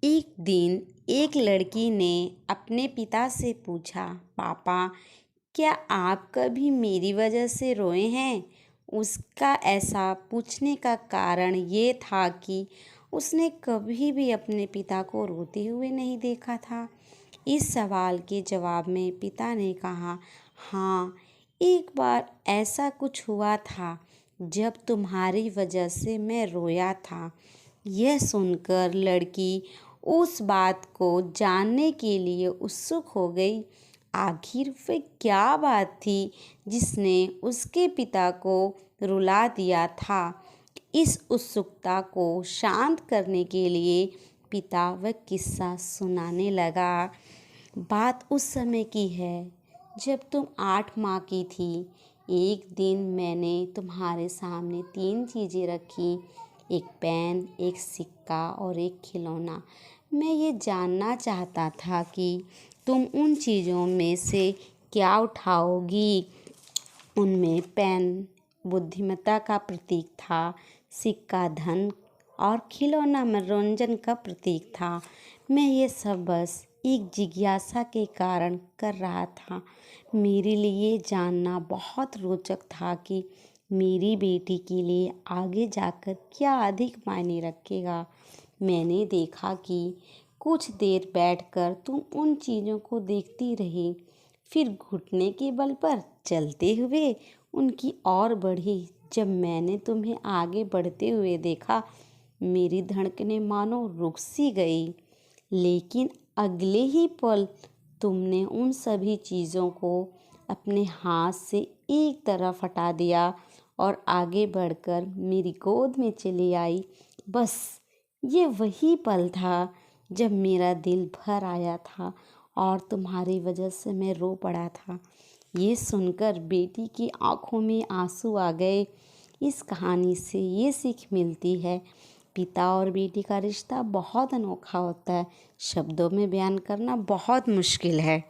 एक दिन एक लड़की ने अपने पिता से पूछा, पापा, क्या आप कभी मेरी वजह से रोए हैं? उसका ऐसा पूछने का कारण ये था कि उसने कभी भी अपने पिता को रोते हुए नहीं देखा था। इस सवाल के जवाब में पिता ने कहा, हाँ, एक बार ऐसा कुछ हुआ था जब तुम्हारी वजह से मैं रोया था। यह सुनकर लड़की उस बात को जानने के लिए उत्सुक हो गई। आखिर वह क्या बात थी जिसने उसके पिता को रुला दिया था? इस उत्सुकता को शांत करने के लिए पिता वह किस्सा सुनाने लगा। बात उस समय की है जब तुम 8 माह की थी। एक दिन मैंने तुम्हारे सामने 3 चीज़ें रखी, एक पेन, एक सिक्का और एक खिलौना। मैं ये जानना चाहता था कि तुम उन चीज़ों में से क्या उठाओगी। उनमें पेन बुद्धिमत्ता का प्रतीक था, सिक्का धन और खिलौना मनोरंजन का प्रतीक था। मैं ये सब बस एक जिज्ञासा के कारण कर रहा था। मेरे लिए जानना बहुत रोचक था कि मेरी बेटी के लिए आगे जाकर क्या अधिक मायने रखेगा। मैंने देखा कि कुछ देर बैठकर तुम उन चीज़ों को देखती रही, फिर घुटने के बल पर चलते हुए उनकी ओर बढ़ी। जब मैंने तुम्हें आगे बढ़ते हुए देखा, मेरी धड़कनें मानो रुक सी गई। लेकिन अगले ही पल तुमने उन सभी चीज़ों को अपने हाथ से एक तरफ हटा दिया और आगे बढ़कर मेरी गोद में चली आई। बस ये वही पल था जब मेरा दिल भर आया था और तुम्हारी वजह से मैं रो पड़ा था। ये सुनकर बेटी की आंखों में आंसू आ गए। इस कहानी से ये सीख मिलती है, पिता और बेटी का रिश्ता बहुत अनोखा होता है, शब्दों में बयान करना बहुत मुश्किल है।